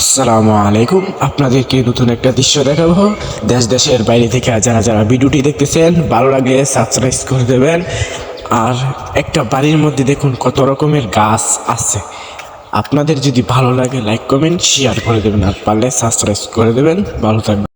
আসসালামু আলাইকুম। আপনাদেরকে নতুন একটা দৃশ্য দেখাবো। দেশের বাইরে থেকে যারা যারা ভিডিওটি দেখতেছেন, ভালো লাগলে সাবস্ক্রাইব করে দেবেন। আর একটা বাড়ির মধ্যে দেখুন কত রকমের গাছ আছে। আপনাদের যদি ভালো লাগে লাইক কমেন্ট শেয়ার করে দেবেন, আর পারলে সাবস্ক্রাইব করে দেবেন। ভালো থাকবেন।